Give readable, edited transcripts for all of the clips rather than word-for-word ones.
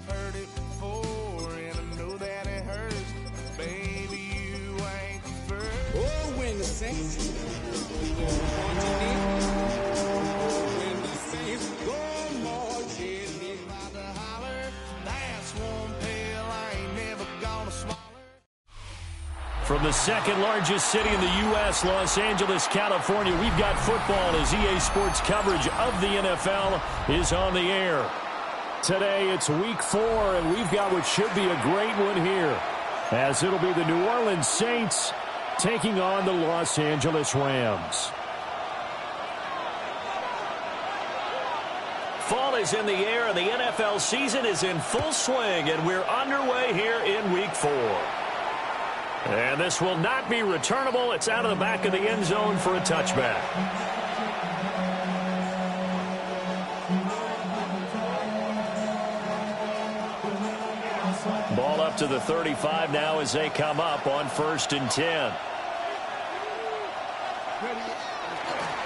heard it before, and I know that it hurts. Baby, you ain't the first. Oh, when the Saints go marching in, when the Saints go marching in. About to holler, that's one pill I ain't never gonna swallow. From the second largest city in the U.S., Los Angeles, California, we've got football as EA Sports coverage of the NFL is on the air. Today, it's week 4, and we've got what should be a great one here, as it'll be the New Orleans Saints taking on the Los Angeles Rams. Fall is in the air, and the NFL season is in full swing, and we're underway here in week 4. And this will not be returnable. It's out of the back of the end zone for a touchback. Ball up to the 35 now as they come up on 1st and 10.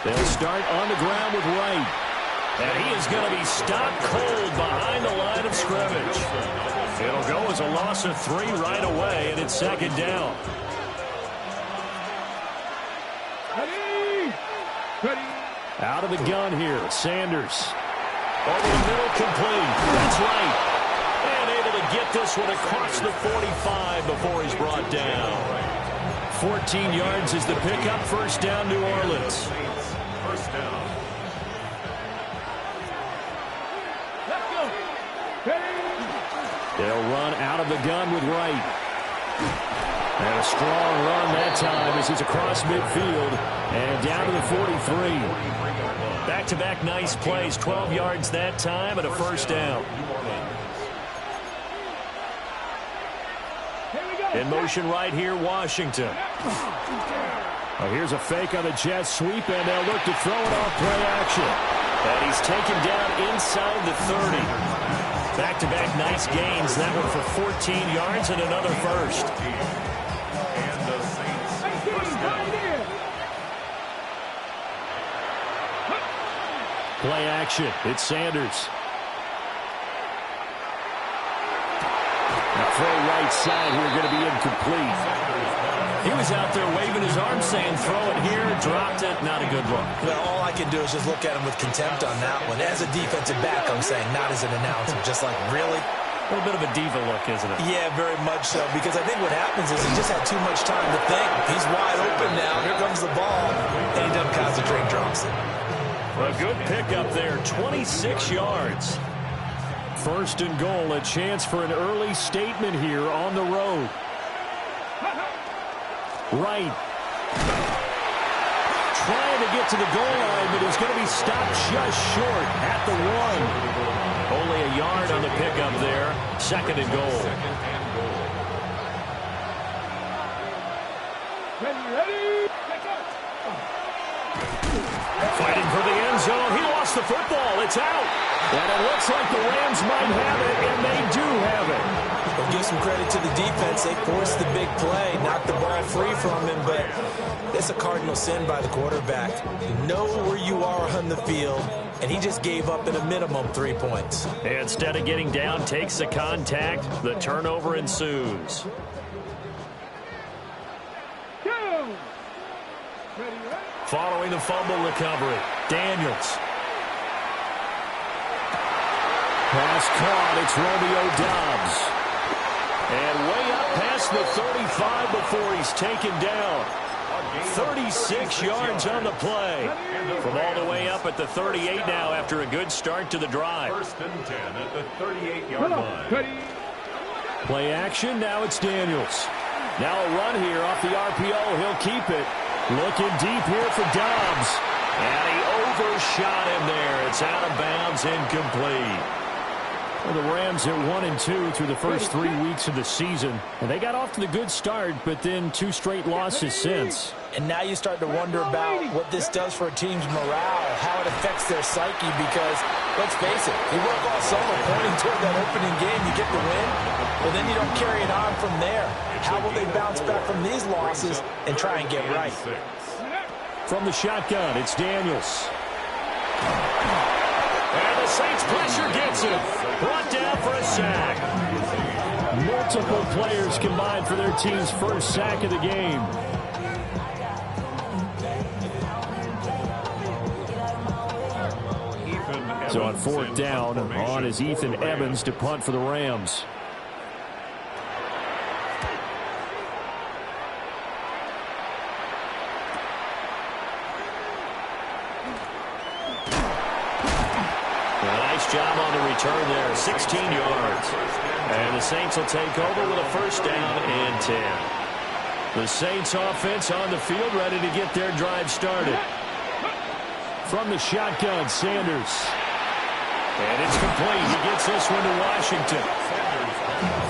They'll start on the ground with Wright. And he is going to be stopped cold behind the line of scrimmage. It'll go as a loss of 3 right away, and it's 2nd down. Out of the gun here, Sanders. Over the middle, complete. That's right. And able to get this one across the 45 before he's brought down. 14 yards is the pickup. 1st down, New Orleans. 1st down. They'll run out of the gun with Wright. And a strong run that time as he's across midfield and down to the 43. Back-to-back nice plays, 12 yards that time and a 1st down. In motion right here, Washington. Well, here's a fake on the jet sweep, and they'll look to throw it off play action. And he's taken down inside the 30. Back-to-back nice gains. That one for 14 yards and another 1st. And the Saints first down. Play action. It's Sanders. The throw right side here going to be incomplete. He was out there waving his arm saying throw it here, dropped it, not a good look. Well, all I can do is just look at him with contempt on that one. As a defensive back, I'm saying, not as an announcer. Just like, really? A little bit of a diva look, isn't it? Yeah, very much so, because I think what happens is he just had too much time to think. He's wide open now. Here comes the ball, and he doesn't concentrate, drops it. A good pickup there, 26 yards. 1st and goal, a chance for an early statement here on the road. Wright. Trying to get to the goal line, but he's going to be stopped just short at the 1. Only a yard on the pickup there. 2nd and goal. Fighting for the end zone. He lost the football. It's out. And it looks like the Rams might have it, and they do have it. We'll give some credit to the defense. They forced the big play, knocked the ball free from him, but it's a cardinal sin by the quarterback. You know where you are on the field, and he just gave up at a minimum 3 points. Instead of getting down, takes the contact. The turnover ensues. Following the fumble recovery, Daniels. Pass caught, it's Romeo Doubs. And way up past the 35 before he's taken down. 36 yards on the play. From all the way up at the 38 now after a good start to the drive. 1st and 10 at the 38-yard line. Play action, now it's Daniels. Now a run here off the RPO, he'll keep it. Looking deep here for Doubs. And he overshot him there. It's out of bounds, incomplete. Well, the Rams are 1-2 through the first 3 weeks of the season. And they got off to the good start, but then 2 straight losses since. And now you start to wonder about what this does for a team's morale, how it affects their psyche, because, let's face it, you work all summer pointing toward that opening game, you get the win, but then you don't carry it on from there. How will they bounce back from these losses and try and get right? From the shotgun, it's Daniels. And the Saints pressure gets him. Brought down for a sack. Multiple players combined for their team's first sack of the game. So on fourth down, on is Ethan Evans to punt for the Rams. Nice job on the return there, 16 yards. And the Saints will take over with a first down and 10. The Saints offense on the field, ready to get their drive started. From the shotgun, Sanders. And it's complete. He gets this one to Washington.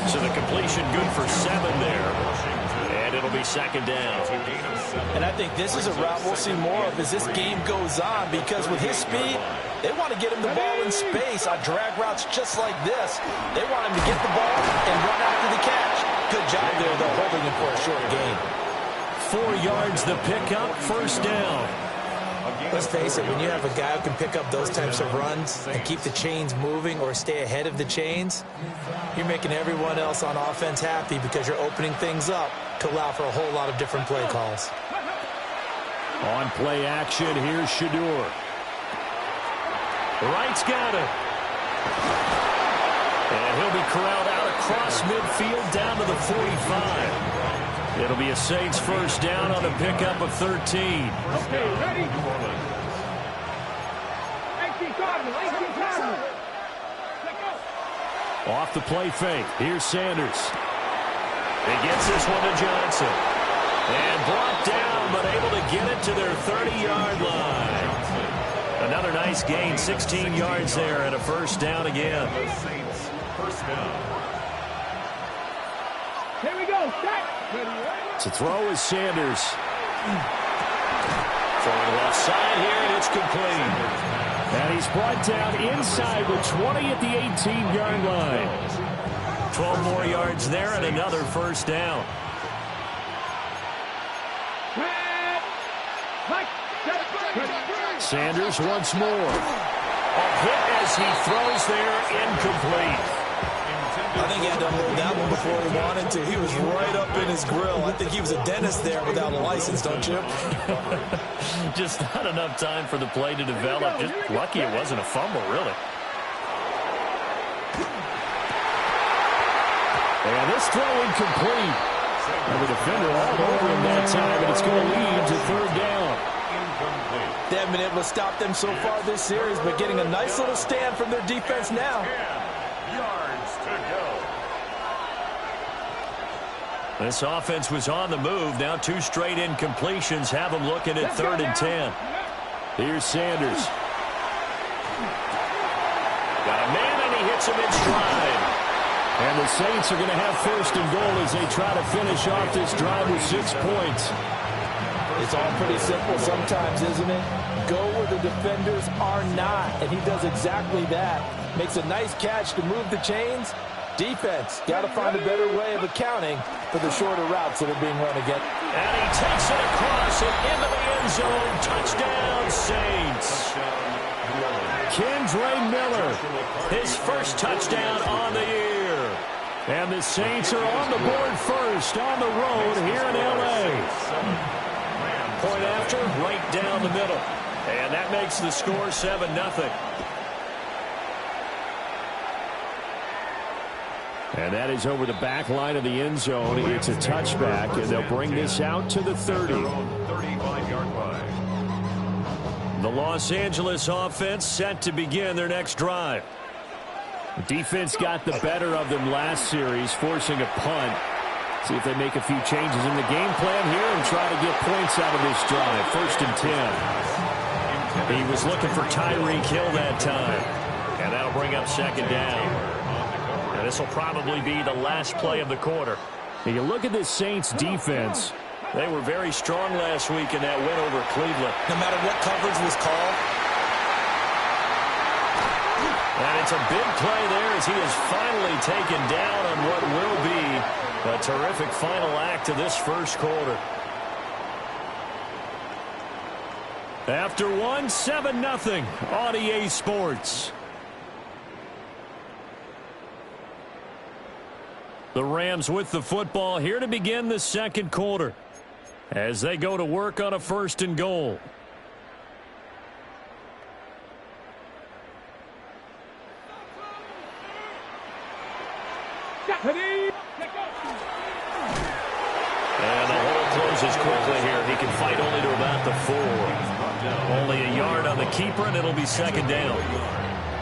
So the completion good for 7 there. And it'll be second down. And I think this is a route we'll see more of as this game goes on, because with his speed, they want to get him the ball in space on drag routes just like this. They want him to get the ball and run after the catch. Good job there, though, holding him for a short gain. 4 yards the pickup, first down. Let's face it, when you have a guy who can pick up those types of runs and keep the chains moving or stay ahead of the chains, you're making everyone else on offense happy because you're opening things up to allow for a whole lot of different play calls. On play action, here's Shedeur. Wright's got it. And he'll be corralled out across midfield down to the 45. It'll be a Saints first down on the pickup of 13. Okay, ready? Off the play fake. Here's Sanders. He gets this one to Johnson. And brought down, but able to get it to their 30-yard line. Another nice gain, 16 yards there, and a first down again. First down. Here we go. To throw is Sanders. Throwing left side here, and it's complete. And he's brought down inside the 20 at the 18-yard line. 12 more yards there and another first down. Sanders once more. A hit as he throws there, incomplete. I think he had to hold that one before he wanted to. He was right up in his grill. I think he was a dentist there without a license, don't you? Just not enough time for the play to develop. Just lucky it wasn't a fumble, really. And this throw incomplete. And the defender all over him that time, and it's going to lead to third down. They haven't been able to stop them so far this series, but getting a nice little stand from their defense now. Yards to go. This offense was on the move. Now 2 straight incompletions have them looking at 3rd and 10. Here's Sanders. Got a man, and he hits him in stride. And the Saints are going to have first and goal as they try to finish off this drive with 6 points. It's all pretty simple sometimes, isn't it? Go where the defenders are not, and he does exactly that. Makes a nice catch to move the chains. Defense, got to find a better way of accounting for the shorter routes that are being run again. And he takes it across and into the end zone. Touchdown, Saints. Kendre Miller, his first touchdown on the year. And the Saints are on the board first on the road here in L.A. Point after, right down the middle. And that makes the score 7-0. And that is over the back line of the end zone. It's a touchback, and they'll bring this out to the 30. 35-yard line. The Los Angeles offense set to begin their next drive. The defense got the better of them last series, forcing a punt. See if they make a few changes in the game plan here and try to get points out of this drive. 1st and 10. He was looking for Tyreek Hill that time. And that'll bring up 2nd down. And this will probably be the last play of the quarter. And you look at this Saints defense. They were very strong last week in that win over Cleveland. No matter what coverage was called. And it's a big play there as he is finally taken down on what will be a terrific final act of this first quarter. After one, 7-0 on EA Sports. The Rams with the football here to begin the second quarter as they go to work on a 1st and goal. And the hole closes quickly here. He can fight only to about the 4. Only a yard on the keeper, and it'll be 2nd down.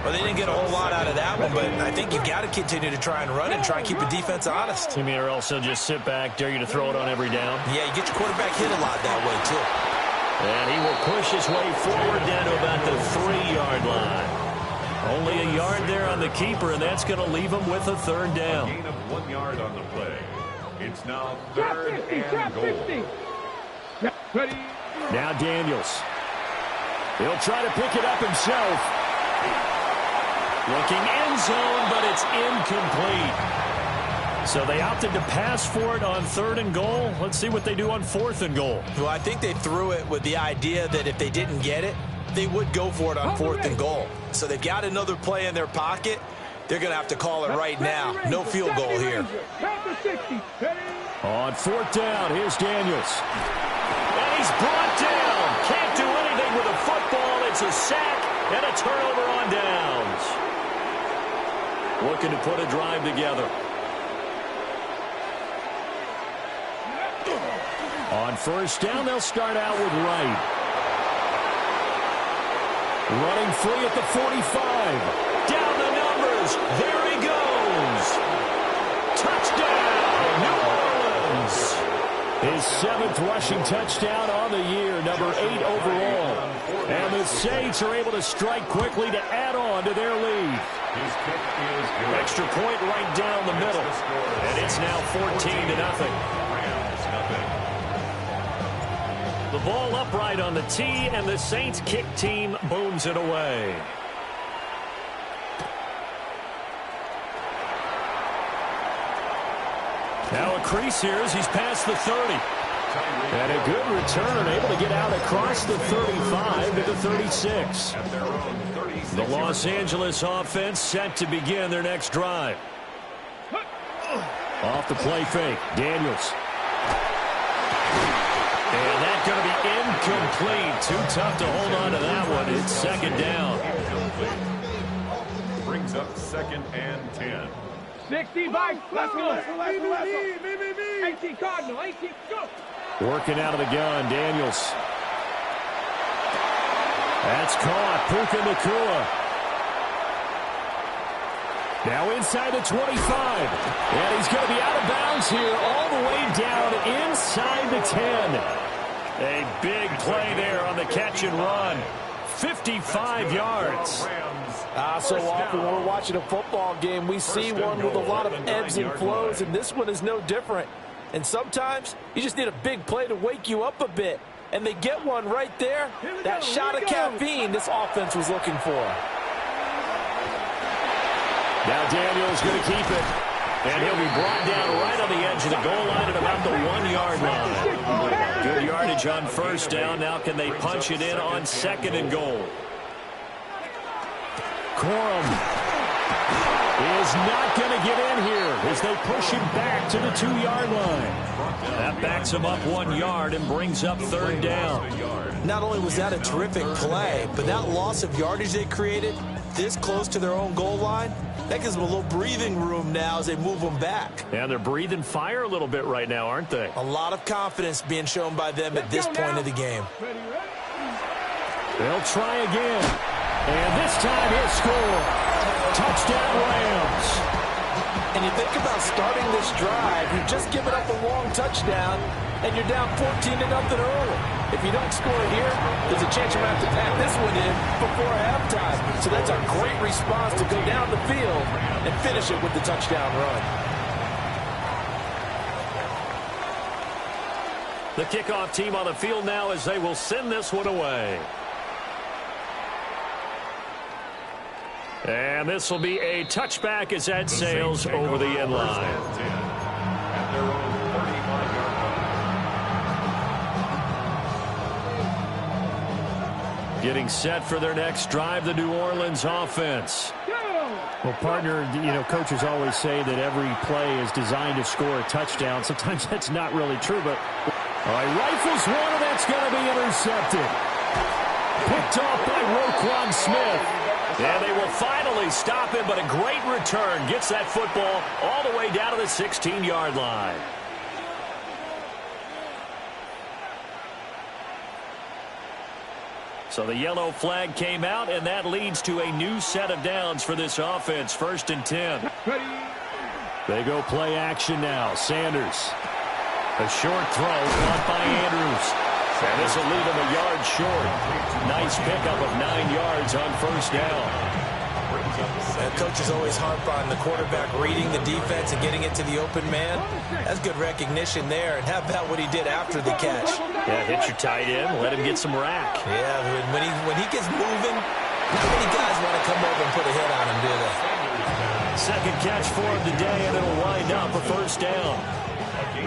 Well, they didn't get a whole lot out of that one, but I think you've got to continue to try and run and try and keep the defense honest. You mean, or else he'll just sit back, dare you to throw it on every down? Yeah, you get your quarterback hit a lot that way, too. And he will push his way forward down to about the 3-yard line. Only a yard there on the keeper, and that's going to leave him with a 3rd down. A gain of 1 yard on the play. It's now 3rd and goal. Ready. Now Daniels. He'll try to pick it up himself. Looking end zone, but it's incomplete. So they opted to pass for it on 3rd and goal. Let's see what they do on 4th and goal. Well, I think they threw it with the idea that if they didn't get it, they would go for it on 4th and goal. So they've got another play in their pocket. They're going to have to call it right now. No field goal here. On 4th down, here's Daniels. And he's brought down. Can't do anything with a football. It's a sack and a turnover on downs. Looking to put a drive together. On 1st down, they'll start out with Wright. Running free at the 45. Down the numbers. There he goes. Touchdown, New Orleans. His 7th rushing touchdown on the year, number 8 overall. And the Saints are able to strike quickly to add on to their lead. His kick is good. Extra point right down the middle. And it's now 14-0. Rams nothing. The ball upright on the tee, and the Saints kick team booms it away. Now a crease here as he's past the 30. And a good return, able to get out across the 35 to the 36. At their own 36. The Los Angeles offense set to begin their next drive. Off the play fake, Daniels. And that's going to be incomplete. Too tough to hold on to that one. It's 2nd down. Brings up 2nd and 10. 65. Let's go. 18 Cardinal. 18. Go. Working out of the gun, Daniels. That's caught. Puka Nacua. Now inside the 25. And he's going to be out of bounds here all the way down inside the 10. A big play there on the catch and run. 55 yards. So often when we're watching a football game, we see one with a lot of ebbs and flows, and this one is no different. And sometimes you just need a big play to wake you up a bit. And they get one right there. That shot of caffeine this offense was looking for. Now Daniels going to keep it. And he'll be brought down right on the edge of the goal line at about the 1-yard line. Good yardage on 1st down. Now can they punch it in on 2nd and goal? Corum is not going to get in here as they push him back to the 2-yard line. That backs him up 1 yard and brings up 3rd down. Not only was that a terrific play, but that loss of yardage they created this close to their own goal line, that gives them a little breathing room now as they move them back. And they're breathing fire a little bit right now, aren't they? A lot of confidence being shown by them at this point of the game. They'll try again. And this time he'll score. Touchdown Rams. And you think about starting this drive, you've just given up a long touchdown, and you're down 14-0 early. If you don't score here, there's a chance you might have to pack this one in before halftime. So that's a great response to go down the field and finish it with the touchdown run. The kickoff team on the field now as they will send this one away. And this will be a touchback as that sails over the end line. At their own 35-yard Getting set for their next drive, the New Orleans offense. Well, partner, coaches always say that every play is designed to score a touchdown. Sometimes that's not really true, but all right, rifles one, and that's going to be intercepted. Picked off by Roquan Smith. And they will finally stop him, but a great return gets that football all the way down to the 16-yard line. So the yellow flag came out, and that leads to a new set of downs for this offense. 1st and 10. They go play action now. Sanders. A short throw caught by Andrews. And this will leave him a yard short. Nice pickup of 9 yards on 1st down. Coaches always harp on the quarterback reading the defense and getting it to the open man. That's good recognition there. And how about what he did after the catch? Yeah, hit your tight end, let him get some rack. Yeah, when he gets moving, how many guys want to come over and put a hit on him, do they? Second catch for him today, and it'll wind up a 1st down.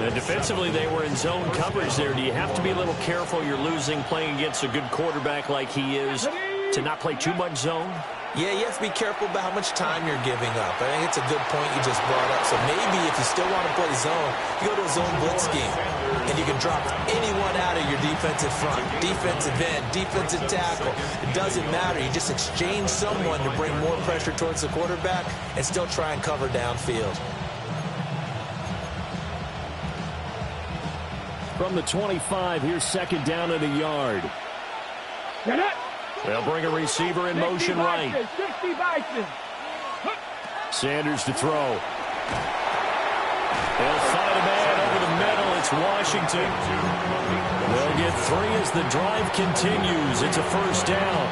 And defensively, they were in zone coverage there. Do you have to be a little careful? You're losing playing against a good quarterback like he is to not play too much zone? Yeah, you have to be careful about how much time you're giving up. I think it's a good point you just brought up. So maybe if you still want to play zone, you go to a zone blitz scheme. And you can drop anyone out of your defensive front. Defensive end, defensive tackle. It doesn't matter. You just exchange someone to bring more pressure towards the quarterback and still try and cover downfield. From the 25, here's 2nd down and a yard. They'll bring a receiver in motion right. Sanders to throw. They'll find a man over the middle. It's Washington. They'll get 3 as the drive continues. It's a 1st down.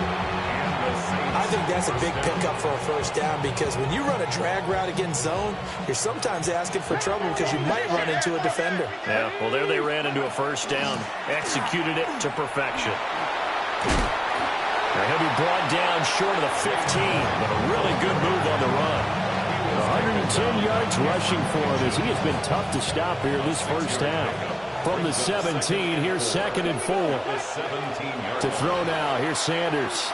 I think that's a big pickup for a 1st down because when you run a drag route against zone, you're sometimes asking for trouble because you might run into a defender. Yeah, well, there they ran into a 1st down. Executed it to perfection. He'll be brought down short of the 15, but a really good move on the run. 110 yards rushing for him as he has been tough to stop here this 1st half. From the 17, here's 2nd and 4. To throw now, here's Sanders.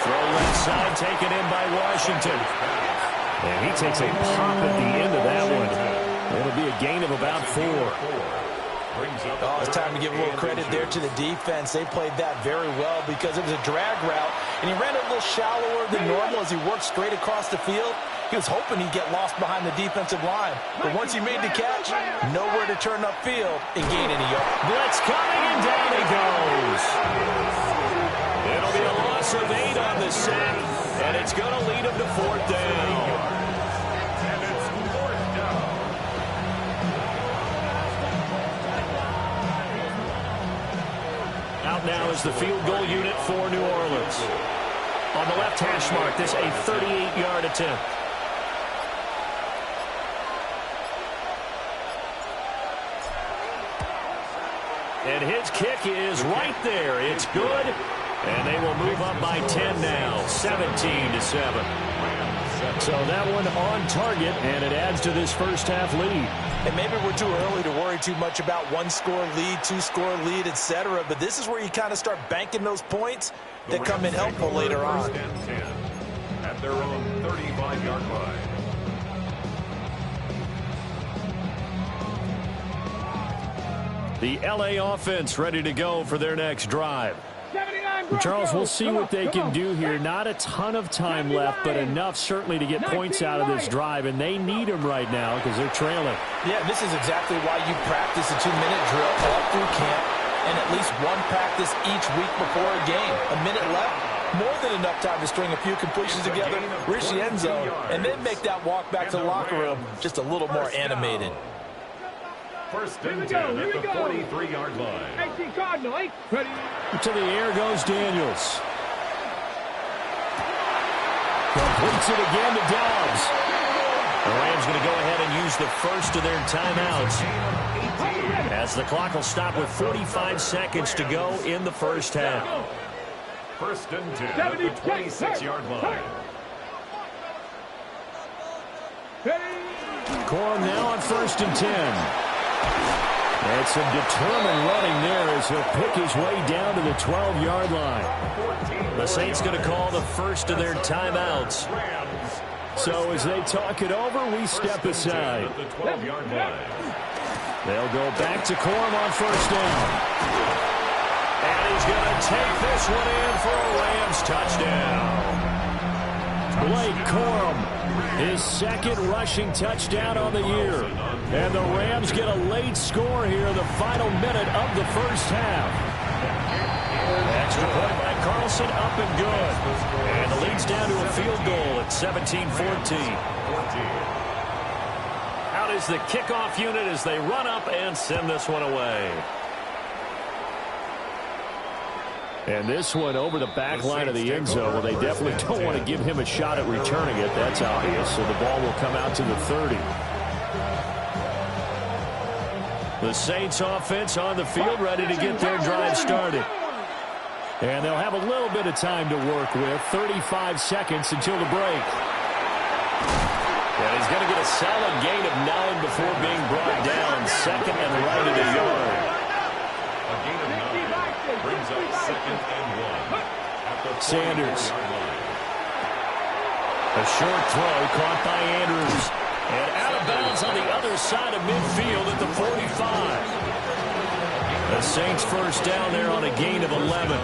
Throw left side, taken in by Washington. And he takes a pop at the end of that one. It'll be a gain of about 4. Oh, it's time to give a little credit there to the defense. They played that very well because it was a drag route, and he ran a little shallower than normal as he worked straight across the field. He was hoping he'd get lost behind the defensive line. But once he made the catch, nowhere to turn upfield and gain any yards. Blitz coming, and down he goes. It'll be a loss of 8 on the sack, and it's going to lead him to 4th down. Out now is the field goal unit for New Orleans. On the left hash mark, this a 38-yard attempt. And his kick is right there. It's good. And they will move up by 10 now, 17-7. So that one on target, and it adds to this 1st half lead. And maybe we're too early to worry too much about 1-score lead, 2-score lead, etc. But this is where you kind of start banking those points that come in helpful later on. At their own 35-yard line. The L.A. offense ready to go for their next drive. Charles, we'll see what they can do here. Not a ton of time left, but enough certainly to get points out of this drive, and they need them right now because they're trailing. Yeah, this is exactly why you practice a 2-minute drill all through camp and at least one practice each week before a game. A minute left, more than enough time to string a few completions together, reach the end zone, and then make that walk back to the locker room just a little more animated. 1st and 10 at the 43-yard line. 18 Cardinal, 8. Ready. To the air goes Daniels. Completes it again to Dobbs. The Rams going to go ahead and use the first of their timeouts as the clock will stop with 45 seconds to go in the 1st half. 1st and 10 at the 26-yard line. Corum now on 1st and 10. And some determined running there as he'll pick his way down to the 12-yard line. The Saints going to call the first of their timeouts. So as they talk it over, we step aside. They'll go back to Corum on first down. And he's going to take this one in for a Rams touchdown. Blake Corum, his second rushing touchdown on the year. And the Rams get a late score here in the final minute of the first half. Extra point by Carlson, up and good. And the lead's down to a field goal at 17-14. Out is the kickoff unit as they run up and send this one away. And this one over the back line of the end zone. Well, they definitely don't want to give him a shot at returning it. That's obvious. So the ball will come out to the 30. The Saints offense on the field ready to get their drive started. And they'll have a little bit of time to work with. 35 seconds until the break. And he's going to get a solid gain of 9 before being brought down. Second and right at the yard. A gain of 9 brings up second and 1. Sanders. A short throw caught by Andrews. And out of bounds on the other side of midfield at the 45. The Saints first down there on a gain of 11.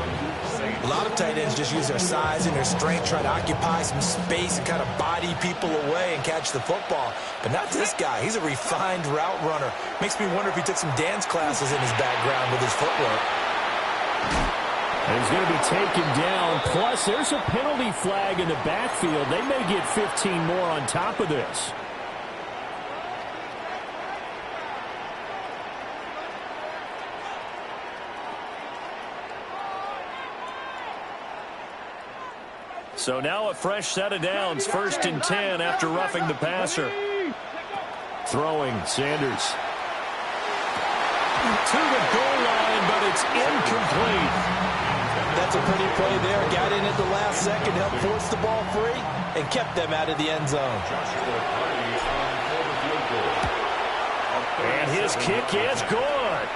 A lot of tight ends just use their size and their strength, try to occupy some space and kind of body people away and catch the football. But not this guy. He's a refined route runner. Makes me wonder if he took some dance classes in his background with his footwork. And he's going to be taken down. Plus, there's a penalty flag in the backfield. They may get 15 more on top of this. So now a fresh set of downs. First and 10 after roughing the passer. Throwing, Sanders. To the goal line, but it's incomplete. That's a pretty play there. Got in at the last second, helped force the ball free, and kept them out of the end zone. And his kick is good.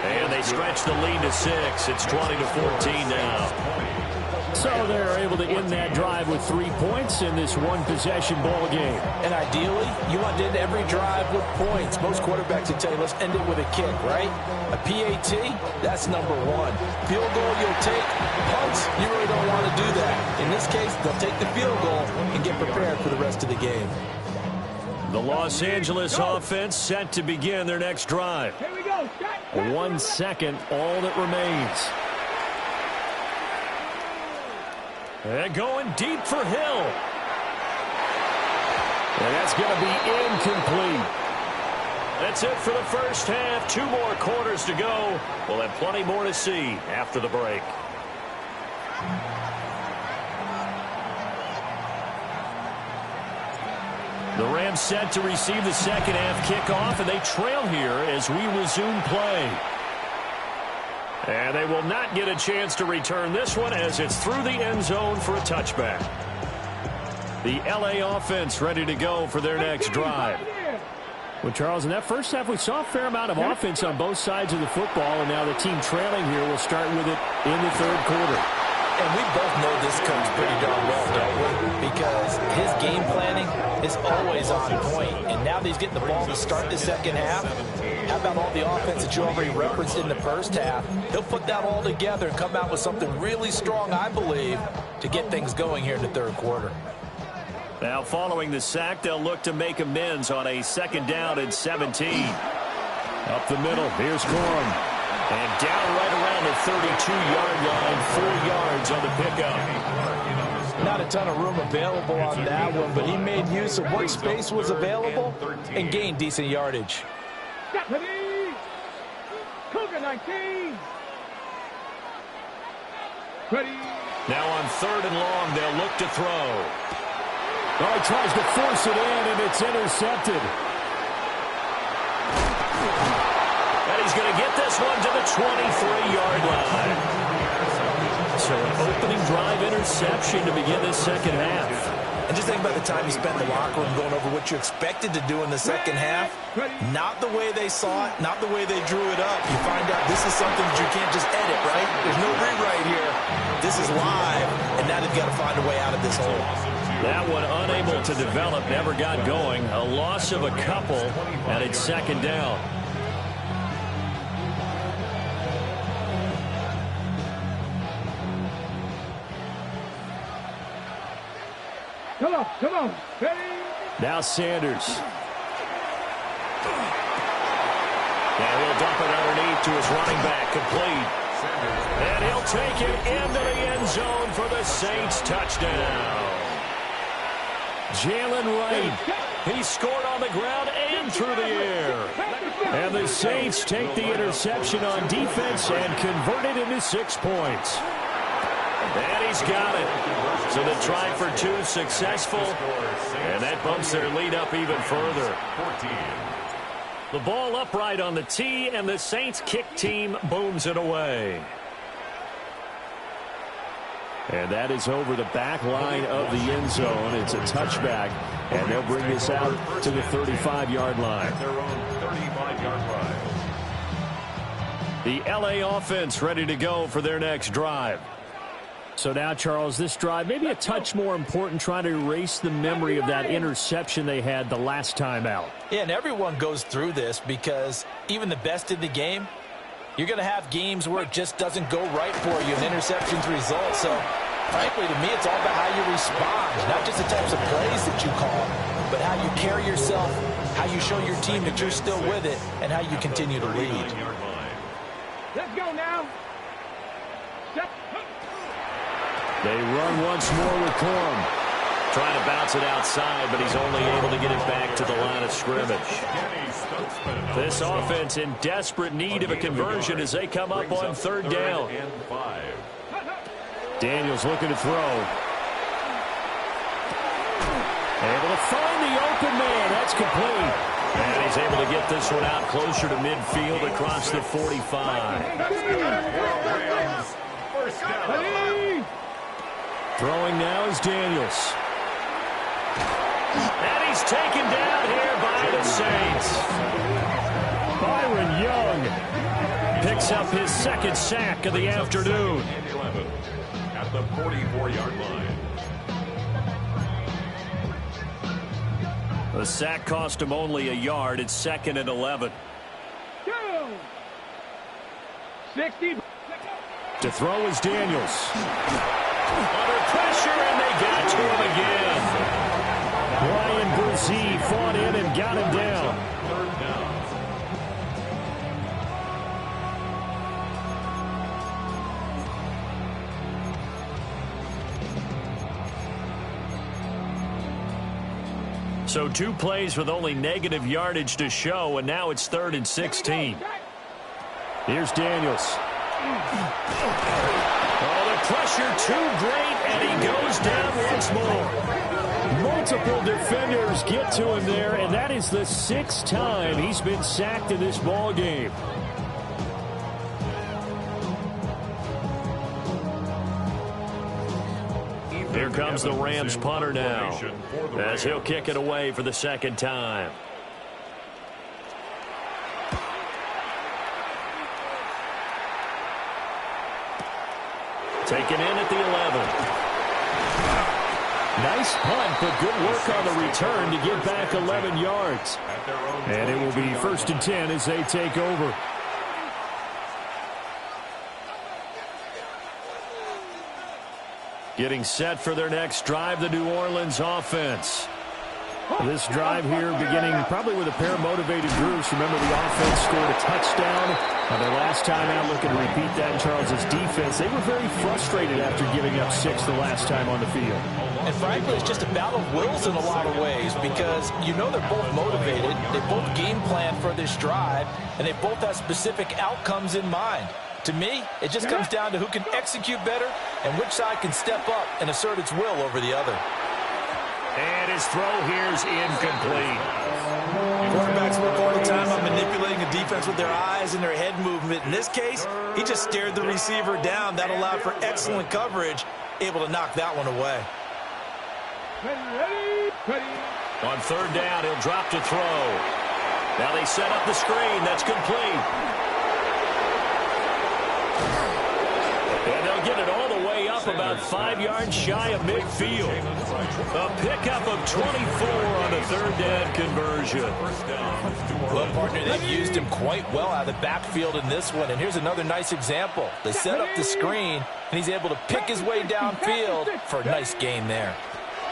And they stretch the lead to 6. It's 20-14 now. So they're able to end that drive with 3 points in this one-possession ball game. And ideally, you want to end every drive with points. Most quarterbacks will tell you, let's end it with a kick, right? A PAT, that's number 1. Field goal you'll take. Punts, you really don't want to do that. In this case, they'll take the field goal and get prepared for the rest of the game. The Los Angeles offense set to begin their next drive. Here we go. 1 second, all that remains. And going deep for Hill. And that's going to be incomplete. That's it for the first half. 2 more quarters to go. We'll have plenty more to see after the break. The Rams set to receive the second half kickoff, and they trail here as we resume play. And they will not get a chance to return this one as it's through the end zone for a touchback. The LA offense ready to go for their next drive. Well, Charles, in that first half, we saw a fair amount of offense on both sides of the football, and now the team trailing here will start with it in the third quarter. And we both know this comes pretty darn well, don't we? Because his game planning is always on point. And now that he's getting the ball to start the second half, how about all the offense that you already referenced in the first half? He'll put that all together and come out with something really strong, I believe, to get things going here in the third quarter. Now, following the sack, they'll look to make amends on a second down and 17. Up the middle, here's Corum. And down right around the 32-yard line, 4 yards on the pickup. Not a ton of room available on that one, but he made use of what space was available and gained decent yardage. Deputy! Cougar 19! Ready? Now on 3rd and long, they'll look to throw. Oh, he tries to force it in, and it's intercepted. And he's going to get this one to the 23-yard line. So an opening drive interception to begin this second half. And just think about the time you spent in the locker room going over what you expected to do in the second half. Not the way they saw it, not the way they drew it up. You find out this is something that you can't just edit, right? There's no rewrite here. This is live, and now they've got to find a way out of this hole. That one unable to develop, never got going. A loss of a couple, and it's second down. Come on. Ready? Now Sanders. And he'll dump it underneath to his running back, complete. And he'll take it into the end zone for the Saints touchdown. Jalen Wright, he scored on the ground and through the air. And the Saints take the interception on defense and convert it into 6 points. And he's got it. So the try for 2 successful, and that bumps their lead up even further. The ball upright on the tee, and the Saints kick team booms it away. And that is over the back line of the end zone. It's a touchback, and they'll bring this out to the 35-yard line. At their own 35-yard line. The LA offense ready to go for their next drive. So now, Charles, this drive maybe a touch more important, trying to erase the memory of that interception they had the last time out. Yeah, and everyone goes through this because even the best in the game, you're going to have games where it just doesn't go right for you, and interceptions result. So, frankly, to me, it's all about how you respond, not just the types of plays that you call, but how you carry yourself, how you show your team that you're still with it, and how you continue to lead. Let's go now. They run once more with Corum. Trying to bounce it outside, but he's only able to get it back to the line of scrimmage. This offense in desperate need of a conversion as they come up on 3rd down. Daniels looking to throw. Able to find the open man. That's complete. And he's able to get this one out closer to midfield across the 45. Throwing now is Daniels. And he's taken down here by the Saints. Byron Young picks up his 2nd sack of the afternoon. At the 44-yard line. The sack cost him only a yard. It's 2nd and 11. 60. To throw is Daniels. Under pressure, and they got to him again. Ryan Brzee fought in and got him down. 3rd down. So 2 plays with only negative yardage to show, and now it's 3rd and 16. Here's Daniels. Oh, the pressure too great, and he goes down once more. Multiple defenders get to him there, and that is the 6th time he's been sacked in this ball game. Here comes the Rams punter now, as he'll kick it away for the 2nd time. Taken in at the 11. Nice punt, but good work on the return to get back 11 yards. And it will be 1st and 10 as they take over. Getting set for their next drive, the New Orleans offense. This drive here beginning probably with a pair of motivated groups. Remember, the offense scored a touchdown. Their last time out, looking to repeat that in Charles's defense. They were very frustrated after giving up 6 the last time on the field. And frankly, it's just a battle of wills in a lot of ways because you know they're both motivated. They both game plan for this drive, and they both have specific outcomes in mind. To me, it just comes down to who can execute better and which side can step up and assert its will over the other. And his throw here is incomplete. Quarterbacks work all the time on manipulating a defense with their eyes and their head movement. In this case, he just stared the receiver down. That allowed for excellent coverage, able to knock that one away. On third down, he'll drop to throw. Now they set up the screen. That's complete. And they'll get it all the way up about 5 yards shy of midfield. A pickup of 24 on the third down conversion. Well, partner, they've used him quite well out of the backfield in this one. And here's another nice example. They set up the screen, and he's able to pick his way downfield for a nice gain there.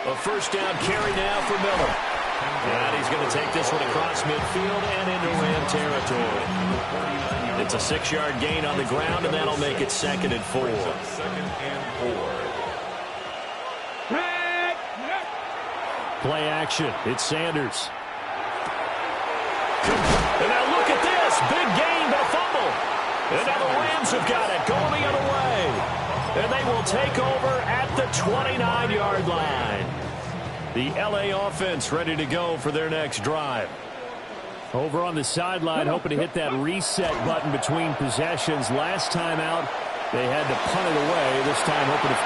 A first down carry now for Miller. And he's going to take this one across midfield and into Ram territory. It's a 6-yard gain on the ground, and that'll make it 2nd and 4. Play action. It's Sanders. And now look at this. Big gain, but a fumble. And now the Rams have got it going the other way. And they will take over at the 29-yard line. The L.A. offense ready to go for their next drive. Over on the sideline, hoping to hit that reset button between possessions. Last time out, they had to punt it away. This time, hoping to...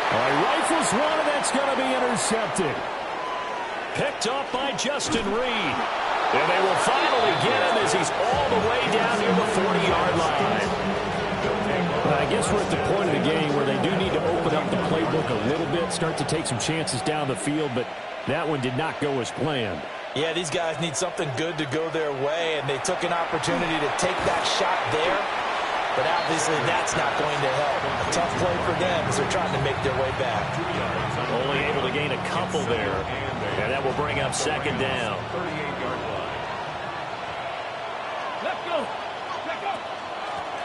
rifles one, and that's going to be intercepted. Picked up by Justin Reed. And they will finally get him as he's all the way down near the 40-yard line. I guess we're at the point of the game where they do need to open up the playbook a little bit, start to take some chances down the field, but that one did not go as planned. Yeah, these guys need something good to go their way, and they took an opportunity to take that shot there, but obviously that's not going to help. A tough play for them as they're trying to make their way back. Only able to gain a couple there, and that will bring up 2nd down.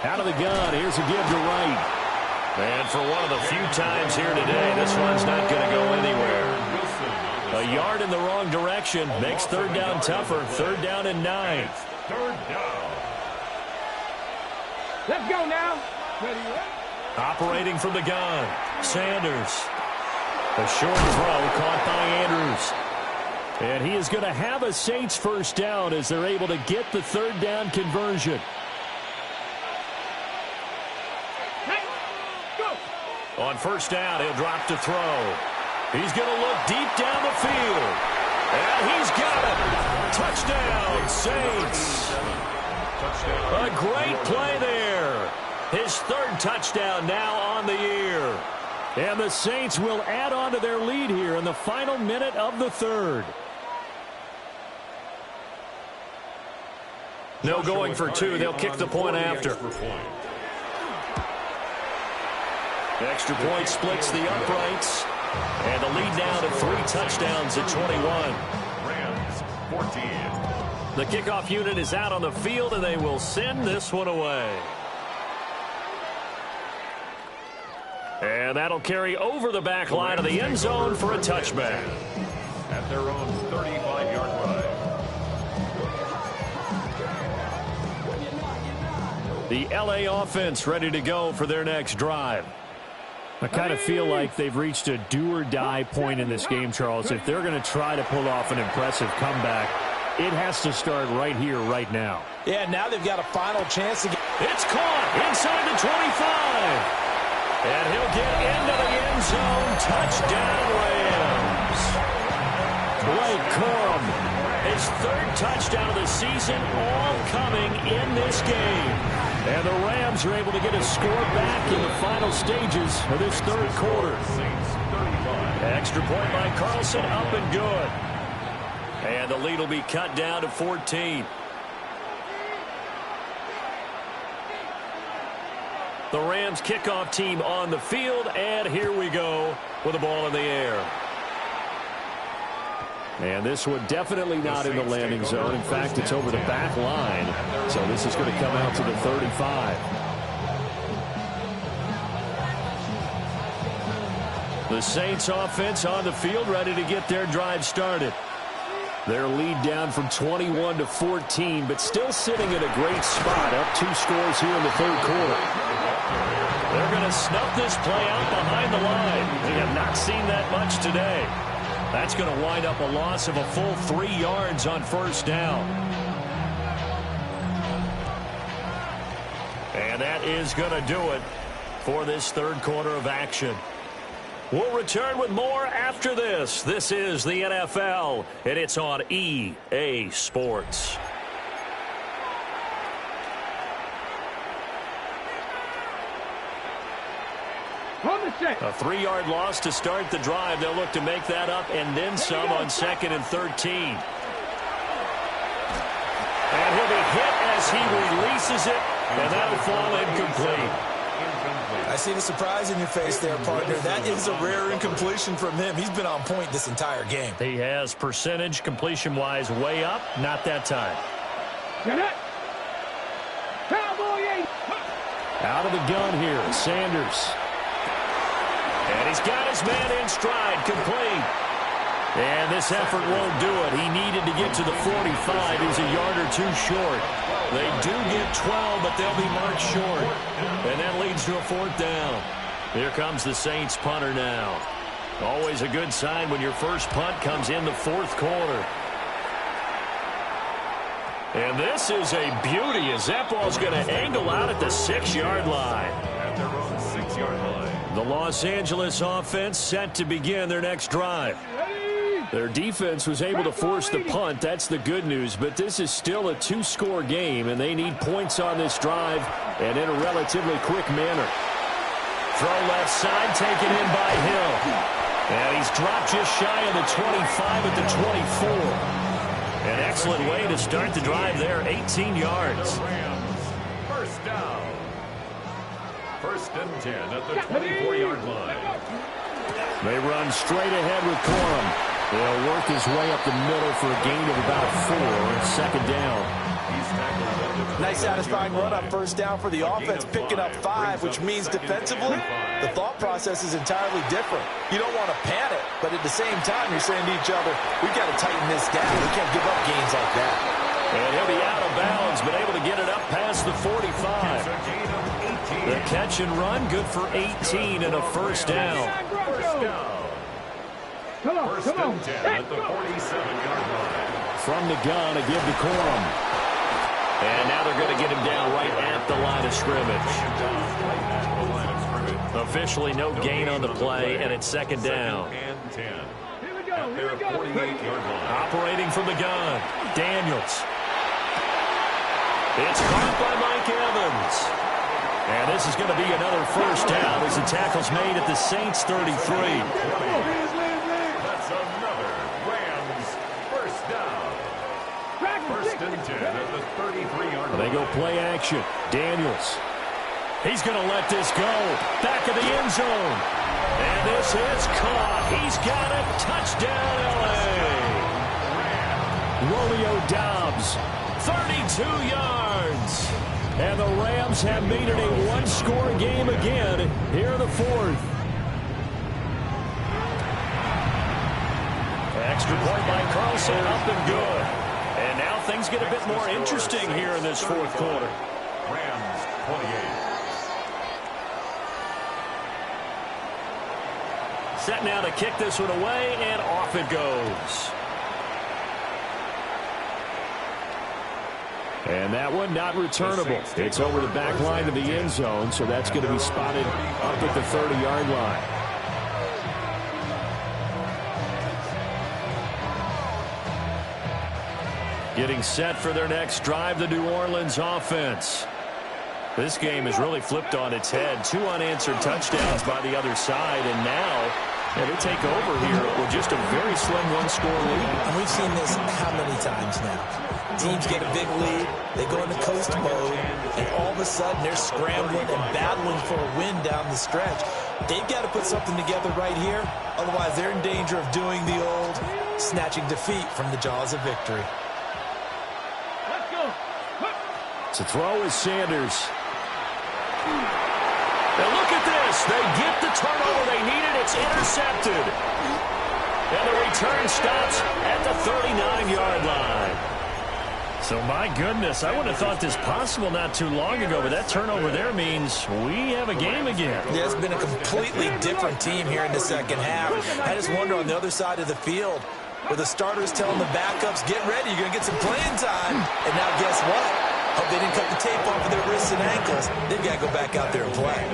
Out of the gun, here's a give to Wright. And for one of the few times here today, this one's not going to go anywhere. A yard in the wrong direction makes third down tougher. 3rd down and 9. Third down. Let's go now. Ready? Operating from the gun, Sanders. A short throw caught by Andrews. And he is going to have a Saints first down as they're able to get the 3rd down conversion. On first down, he'll drop to throw. He's going to look deep down the field. And he's got it. Touchdown, Saints. A great play there. His 3rd touchdown now on the year. And the Saints will add on to their lead here in the final minute of the 3rd. No going for 2. They'll kick the point after. The extra point splits the uprights. And the lead now to 3 touchdowns at 21. Rams 14. The kickoff unit is out on the field, and they will send this one away. And that'll carry over the back line of the end zone for a touchback. At their own 35-yard line. The L.A. offense ready to go for their next drive. I kind of feel like they've reached a do-or-die point in this game, Charles. If they're going to try to pull off an impressive comeback, it has to start right here, right now. Yeah, now they've got a final chance to get... It's caught inside the 25. And he'll get into the end zone. Touchdown, Rams. Blake Corum. His 3rd touchdown of the season, all coming in this game. And the Rams are able to get a score back in the final stages of this 3rd quarter. Extra point by Carlson, up and good. And the lead will be cut down to 14. The Rams kickoff team on the field, and here we go with the ball in the air. And this one definitely not in the landing zone. In fact, it's over the back line. So this is going to come out to the 35. The Saints offense on the field ready to get their drive started. Their lead down from 21 to 14, but still sitting in a great spot. Up 2 scores here in the 3rd quarter. They're going to snuff this play out behind the line. We have not seen that much today. That's going to wind up a loss of a full 3 yards on first down. And that is going to do it for this 3rd quarter of action. We'll return with more after this. This is the NFL, and it's on EA Sports. A 3-yard loss to start the drive. They'll look to make that up and then some on 2nd and 13. And he'll be hit as he releases it, and that'll fall incomplete. I see the surprise in your face there, partner. That is a rare incompletion from him. He's been on point this entire game. He has percentage completion-wise way up. Not that time. Out of the gun here, Sanders. And he's got his man in stride, complete. And this effort won't do it. He needed to get to the 45. He's a yard or two short. They do get 12, but they'll be marked short. And that leads to a 4th down. Here comes the Saints punter now. Always a good sign when your first punt comes in the 4th quarter. And this is a beauty as that ball's going to angle out at the 6-yard line. At their own 6-yard line. The Los Angeles offense set to begin their next drive. Their defense was able to force the punt. That's the good news. But this is still a 2-score game, and they need points on this drive and in a relatively quick manner. Throw left side, taken in by Hill. And he's dropped just shy of the 25 at the 24. An excellent way to start the drive there, 18 yards. Rams, first down. 1st and 10 at the 24-yard line. They run straight ahead with Corum. They'll work his way up the middle for a gain of about 4. 2nd down. Nice satisfying run on 1st down for the offense, picking up 5, which means defensively, the thought process is entirely different. You don't want to panic, but at the same time, you're saying to each other, we've got to tighten this down. We can't give up gains like that. And he'll be out of bounds, but able to get it up past the 45. The catch and run, good for 18 and a 1st down. First down. Come on. 1st and 10 at the 47-yard line. From the gun, a give to Corum. And now they're going to get him down right at the line of scrimmage. Officially no gain on the play, and it's 2nd down. And 10. At their 48-yard line. Operating from the gun, Daniels. It's caught by Mike Evans. And this is going to be another 1st down as the tackle's made at the Saints' 33. That's another Rams first down. 1st and 10 at the 33-yard line. They go play action. Daniels. He's going to let this go. Back of the end zone. And this is caught. He's got it. Touchdown, L.A. Romeo Doubs. 32 yards. And the Rams have made it a 1-score game again here in the 4th. Extra point by Carlson, up and good. And now things get a bit more interesting here in this 4th quarter. Rams 28. Set now to kick this one away, and off it goes. And that one not returnable. It's over the back line of the end zone, so that's going to be spotted up at the 30-yard line. Getting set for their next drive, the New Orleans offense. This game has really flipped on its head. 2 unanswered touchdowns by the other side, and now they take over here with just a very slim 1-score lead. And we've seen this how many times now? Teams get a big lead, they go into coast mode, and all of a sudden they're scrambling and battling for a win down the stretch. They've got to put something together right here, otherwise they're in danger of doing the old snatching defeat from the jaws of victory. To throw is Sanders. Now look at this. They get the turnover they needed. It's intercepted. And the return stops at the 39-yard line. So, my goodness, I wouldn't have thought this possible not too long ago, but that turnover there means we have a game again. Yeah, it's been a completely different team here in the 2nd half. I just wonder on the other side of the field, where the starters telling the backups, get ready, you're going to get some playing time. And now guess what? Hope they didn't cut the tape off of their wrists and ankles. They've got to go back out there and play.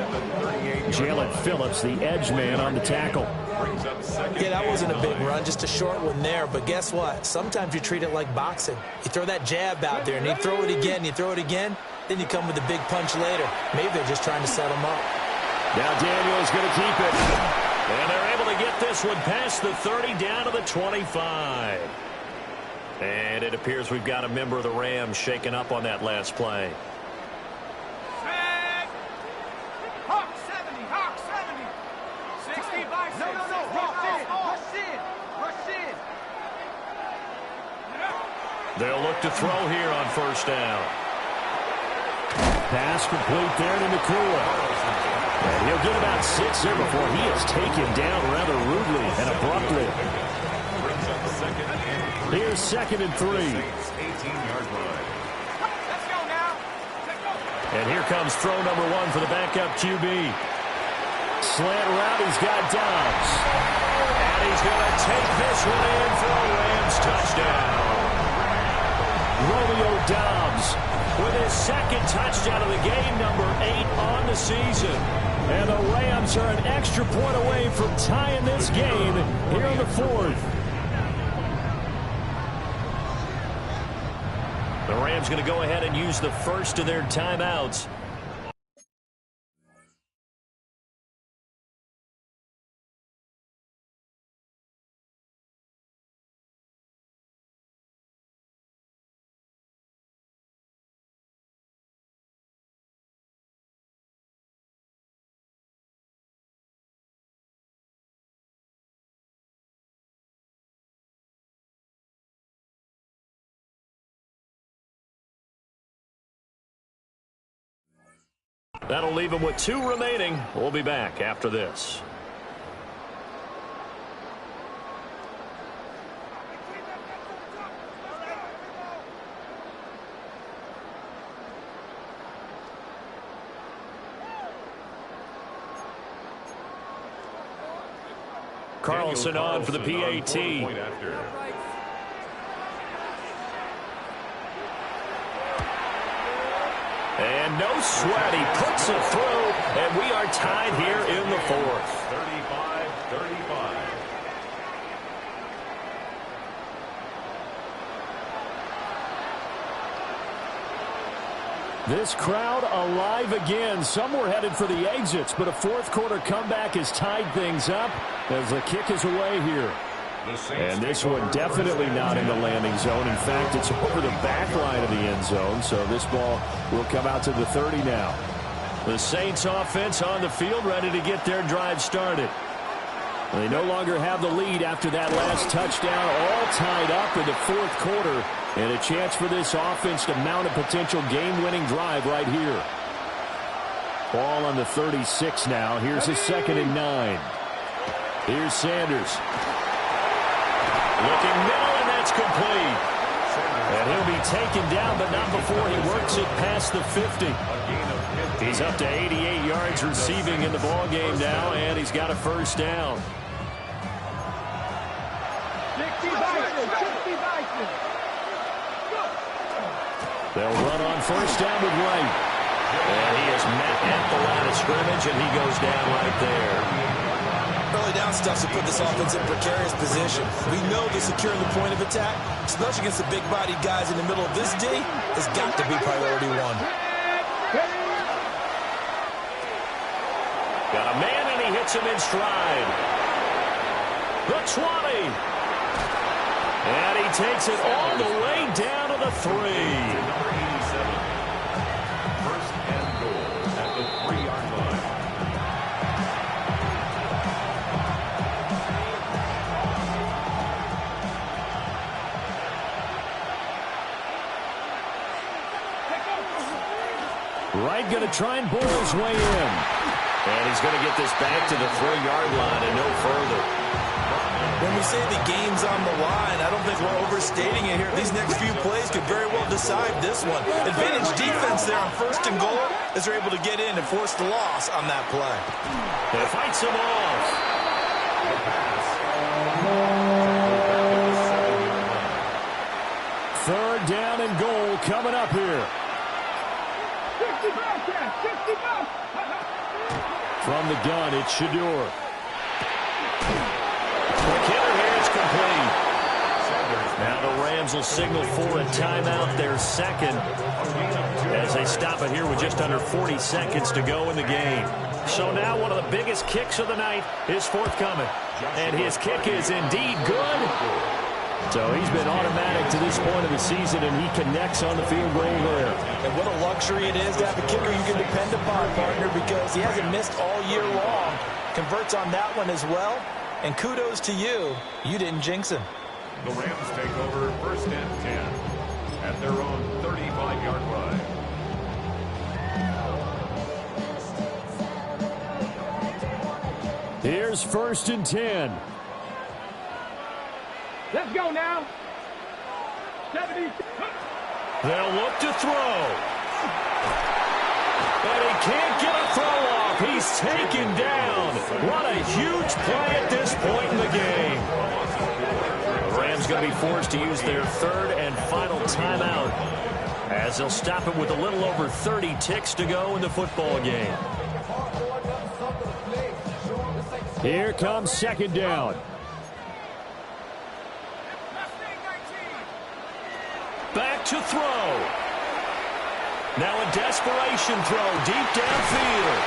Jalen Phillips, the edge man on the tackle. Yeah, that wasn't a big run, just a short one there. But guess what? Sometimes you treat it like boxing. You throw that jab out there, and you throw it again, you throw it again, then you come with a big punch later. Maybe they're just trying to set him up. Now Daniel's going to keep it. And they're able to get this one past the 30 down to the 25. And it appears we've got a member of the Rams shaken up on that last play. Hawk 70, Hawk 70. 60 by 6. No, rush in. They'll look to throw here on first down. Pass complete there to Nakua. And he'll get about 6 there before he is taken down rather rudely and abruptly. Here's 2nd and 3. 18-yard line. Let's go now. And here comes throw number 1 for the backup QB. Slant route, he's got Dobbs. And he's going to take this one in for a Rams touchdown. Romeo Dobbs With his 2nd touchdown of the game, number 8 on the season. And the Rams are an extra point away from tying this game here in the 4th. The Rams going to go ahead and use the first of their timeouts. That'll leave him with 2 remaining. We'll be back after this. Carlson on for the PAT. And no sweat, he puts it through, and we are tied here in the 4th. 35-35. This crowd alive again. Some were headed for the exits, but a 4th quarter comeback has tied things up as the kick is away here. And this one definitely not in the landing zone. In fact, it's over the back line of the end zone, so this ball will come out to the 30 now. The Saints offense on the field ready to get their drive started. They no longer have the lead after that last touchdown, all tied up in the 4th quarter, and a chance for this offense to mount a potential game-winning drive right here. Ball on the 36 now. Here's a 2nd and 9. Here's Sanders. Looking middle, and that's complete. And he'll be taken down, but not before he works it past the 50. He's up to 88 yards receiving in the ball game now, and he's got a first down. They'll run on first down with Wright. And he is met at the line of scrimmage, and he goes down right there. Early down stuff to put this offense in precarious position. We know that securing the point of attack, especially against the big-bodied guys in the middle of this D, has got to be priority 1. Got a man, and he hits him in stride. The 20. And he takes it all the way down to the 3. Number 87. First and goal at the 3-yard line. Wright going to try and bore his way in. And he's going to get this back to the 3-yard line and no further. When we say the game's on the line, I don't think we're overstating it here. These next few plays could very well decide this one. Advantage defense there on first and goal as they're able to get in and force the loss on that play. And it fights him off. The pass. 3rd down and goal coming up here. From the gun, it's Shedeur. McKinnon here is complete. Now the Rams will signal for a timeout, their second, as they stop it here with just under 40 seconds to go in the game. So now one of the biggest kicks of the night is forthcoming. And his kick is indeed good. So he's been automatic to this point of the season, and he connects on the field goal there. And what a luxury it is to have a kicker you can depend upon, partner, because he hasn't missed all year long. Converts on that one as well. And kudos to you. You didn't jinx him. The Rams take over 1st and 10 at their own 35-yard line. Here's 1st and 10. Let's go now. 70. They'll look to throw. And he can't get a throw off. He's taken down. What a huge play at this point in the game. The Rams going to be forced to use their 3rd and final timeout, as they'll stop it with a little over 30 ticks to go in the football game. Here comes 2nd down. Back to throw. Now a desperation throw deep downfield.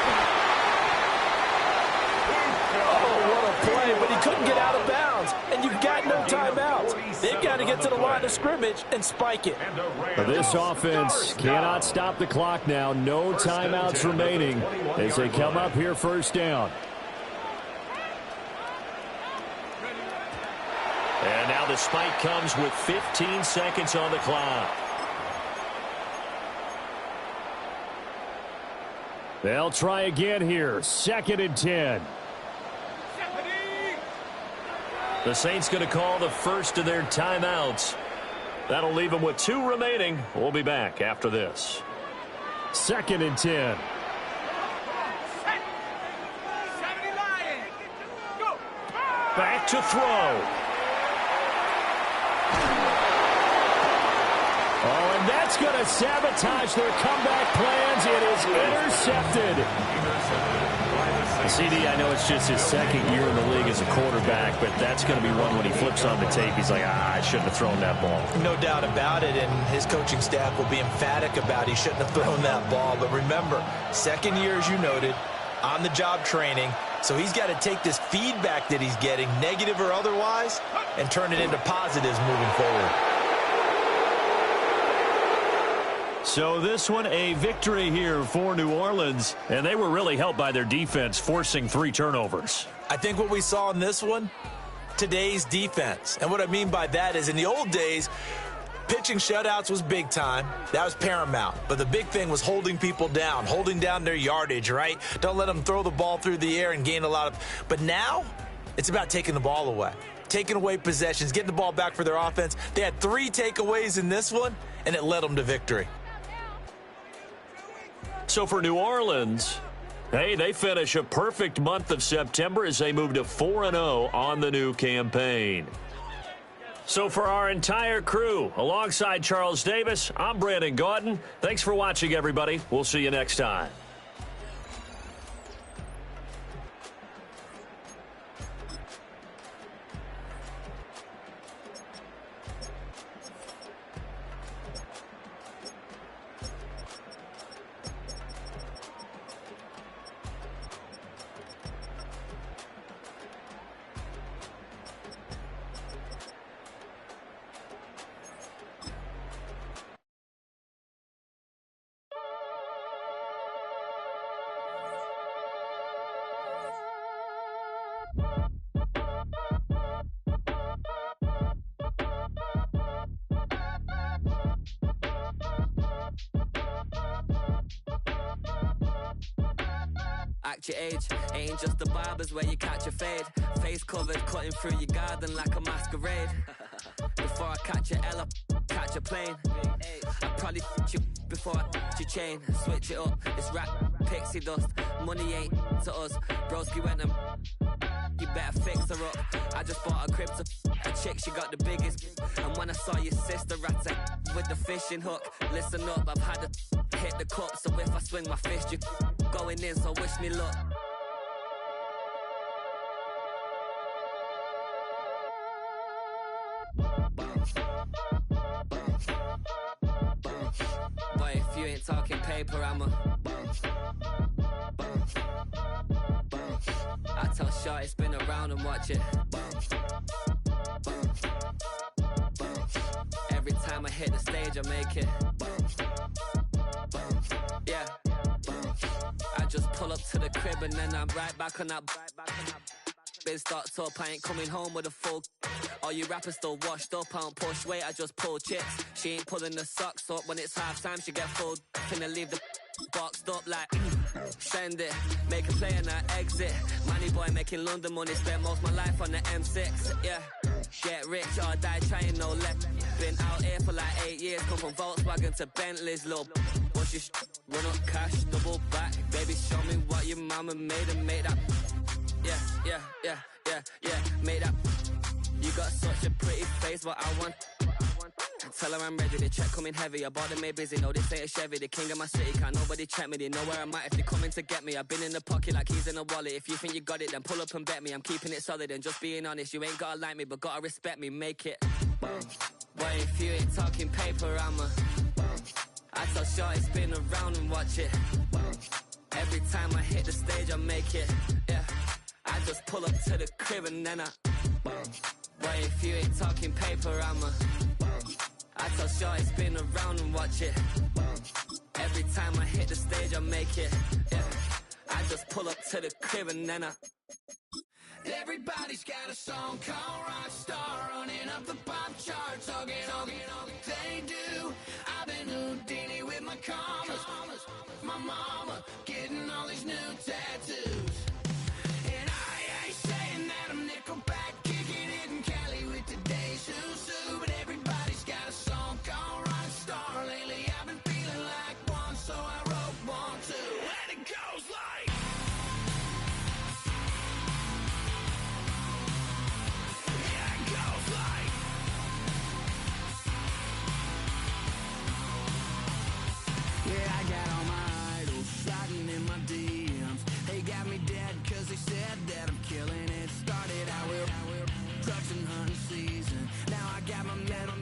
Oh, what a play, but he couldn't get out of bounds. And you've got no timeouts. They've got to get to the line of scrimmage and spike it. This offense cannot stop the clock now. No timeouts remaining as they come up here 1st down. And now the spike comes with 15 seconds on the clock. They'll try again here. 2nd and 10. The Saints going to call the first of their timeouts. That'll leave them with 2 remaining. We'll be back after this. 2nd and 10. Back to throw. Oh, and that's going to sabotage their comeback plans. It is intercepted. CD, I know it's just his 2nd year in the league as a quarterback, but that's going to be one when he flips on the tape. He's like, I shouldn't have thrown that ball. No doubt about it, and his coaching staff will be emphatic about he shouldn't have thrown that ball. But remember, 2nd year, as you noted, on-the-job training. So he's got to take this feedback that he's getting, negative or otherwise, and turn it into positives moving forward. So this one, a victory here for New Orleans, and they were really helped by their defense, forcing 3 turnovers. I think what we saw in this one, today's defense. And what I mean by that is in the old days, pitching shutouts was big time. That was paramount. But the big thing was holding people down, holding down their yardage, right? Don't let them throw the ball through the air and gain a lot of... But now, it's about taking the ball away. Taking away possessions, getting the ball back for their offense. They had 3 takeaways in this one, and it led them to victory. So for New Orleans, hey, they finish a perfect month of September as they move to 4-0 on the new campaign. So for our entire crew, alongside Charles Davis, I'm Brandon Gaudin. Thanks for watching, everybody. We'll see you next time. Act your age, ain't just the barbers where you catch a fade. Face covered, cutting through your garden like a masquerade. Before I catch a L up, catch a plane. I'd probably f*** you before I f*** your chain. Switch it up, it's rap, pixie dust. Money ain't to us, broski went and you better fix her up. I just bought a crib to a chick, she got the biggest. And when I saw your sister at with the fishing hook, listen up, I've had a hit the cup, so if I swing my fist, you going in, so wish me luck. But if you ain't talking paper, I'm a I tell Shorty spin around and watch it. Every time I hit the stage, I make it. Yeah. I just pull up to the crib and then I'm right back on that. Been stocked up, I ain't coming home with a full. All you rappers still washed up, I don't push weight, I just pull chips. She ain't pulling the socks up, when it's half time she get full. Finna leave the boxed up like send it, make a play and I exit. Money boy making London money, spent most my life on the M6. Yeah, get rich or die trying, no left. Been out here for like 8 years, come from Volkswagen to Bentley's, little. What's your run up cash, double back. Baby, show me what your mama made and made that. Yeah, made that. You got such a pretty face, but I want. Tell her I'm ready, the check coming heavy. I bought them made busy, no this ain't a Chevy. The king of my city, can't nobody check me. They know where I'm at if they coming to get me. I've been in the pocket like keys in a wallet. If you think you got it, then pull up and bet me. I'm keeping it solid and just being honest. You ain't gotta like me, but gotta respect me, make it. But if you ain't talking paper, I'm a I tell Shorty spin around and watch it. Every time I hit the stage, I make it. Yeah, I just pull up to the crib and then I But if you ain't talking paper, I'm a I tell Shorty spin around and watch it. Every time I hit the stage, I make it. Yeah, I just pull up to the crib and then I Everybody's got a song called Rockstar, running up the pop charts, hugging all they do. I've been Houdini with my commas, my mama getting all these new tattoos. And I ain't saying that I'm Nickelback, kicking it in Cali with today's who's who, but everybody's got a song called Rockstar. Lately I've been feeling like one, so I wrote one too. And it goes like yeah, I got all my idols sliding in my DMs. They got me dead cause they said that I'm killing it. Started out with trucks and hunting season. Now I got my metal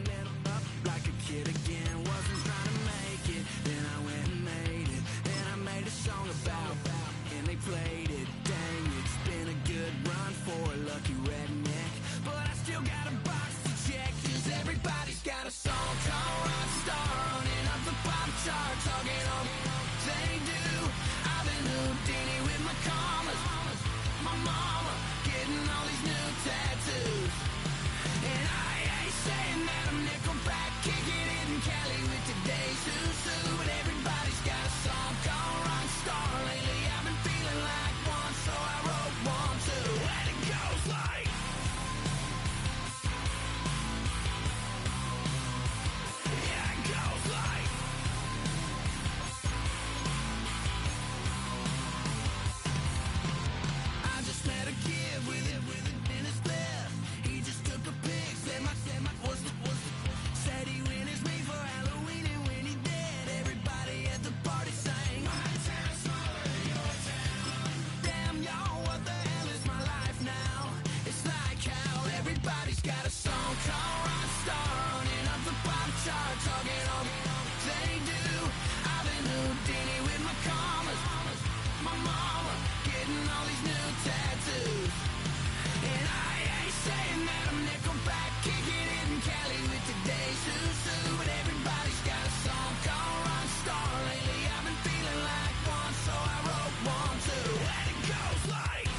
up like a kid again. Wasn't trying to make it, then I went and made it. Then I made a song about and they played it. Dang, it's been a good run for a lucky redneck, but I still got a box to check. Cause everybody's got a song called Rockstar, running up the pop charts, hugging on they do. I've been Houdini with my commas, my mama getting all these new tattoos. And I ain't saying that I'm Nickelback, kicking it in Cali with today's who's who, but everybody's got a song called Rockstar. Lately I've been feeling like one, so I wrote one too. And it goes like yeah, it goes like I just met a kid with it in his left. He just took a pic, said my said he witnessed me for Halloween, and when he did, everybody at the party sang my town's smaller than your town. Damn y'all, what the hell is my life now? It's like how everybody's got a song called Rockstar, running up the pop charts, hugging all they do. I've been Houdini with my commas, my mama getting all these new tattoos. And I ain't saying that I'm Nickelback, kicking it in Cali with today's who's who, but everybody's got a song called Rockstar. Lately I've been feeling like one, so I wrote one too. And it goes like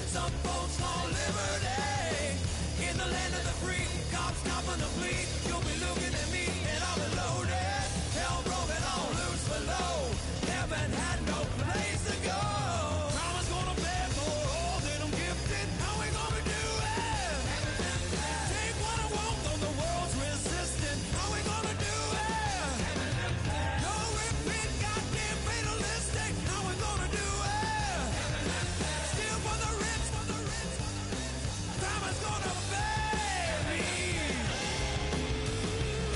Some folks call liberty. In the land of the free, cops stopping the fleet. You'll be looking at me and I'll be loaded. Hell broken on loose below. Heaven had no place to go. Karma's gonna pay for all that I'm gifted. How we gonna do it? Take what I want, though the world's resistant. How we gonna do it? No repeat, goddamn fatalistic. How we gonna do it? Steal for the rich, for the rich. Karma's gonna pay me.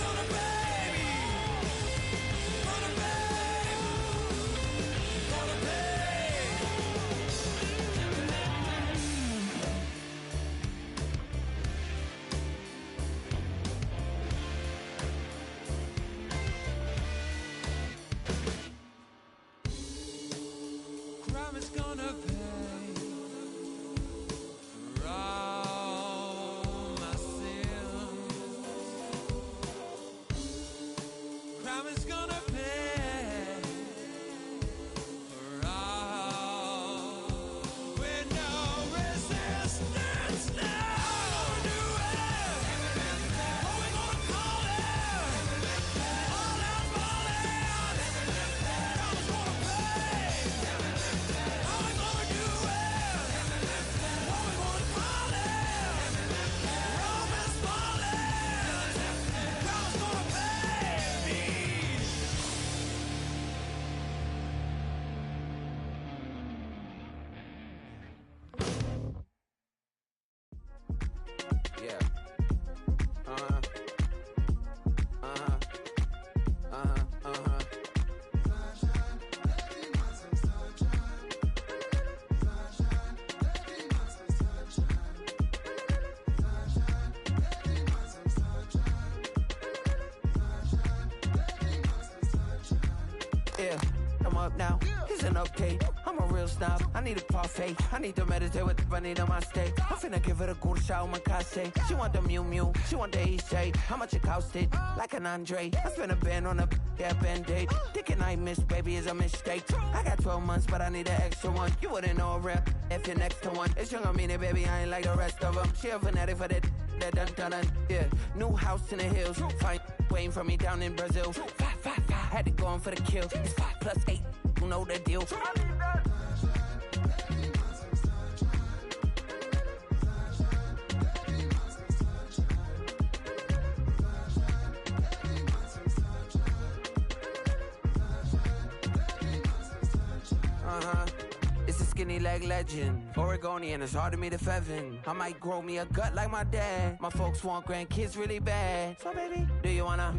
Gonna pay me. Gonna pay. Gonna pay. Crime is gonna pay for all my sins. Crime is gonna pay for all with no resistance. Now we're gonna do it. What we gonna call it? All out falling. Crime's gonna pay. How we gonna do it? What we gonna call it? Rome is falling. Crime's gonna pay me. Yeah. Yeah, I'm up now. It's an update. I'm a real snob. I need a parfait. I need to meditate with the bunny on my steak. I'm finna give her a good shot with my case. She want the Mew Mew. She want the EJ. How much it costed? Like an Andre. I spent a band on a band-aid. Thinking I missed, baby, is a mistake. I got 12 months, but I need an extra one. You wouldn't know a rep if you're next to one. It's young, I mean it, baby. I ain't like the rest of them. She a fanatic for that dun. Yeah, new house in the hills. Fine, waiting for me down in Brazil. 5. Had to go on for the kill. It's 5 + 8. You know the deal. It's a skinny leg legend. Oregonian, it's hard to meet a Fevin. I might grow me a gut like my dad. My folks want grandkids really bad. So baby, do you wanna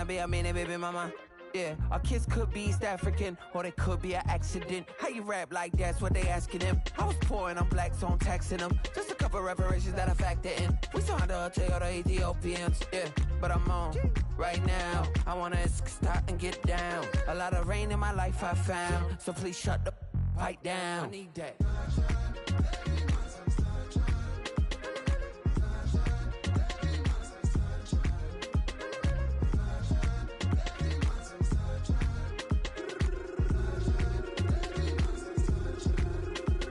be a mini baby mama? Yeah, our kids could be East African, or they could be an accident. How you rap like that's what they asking him. I was poor and I'm black, so I'm taxing them. Just a couple reparations that I factor in. We saw the Toyota Ethiopians, yeah, but I'm on right now. I wanna stop and get down. A lot of rain in my life I found, so please shut the pipe down. I need that.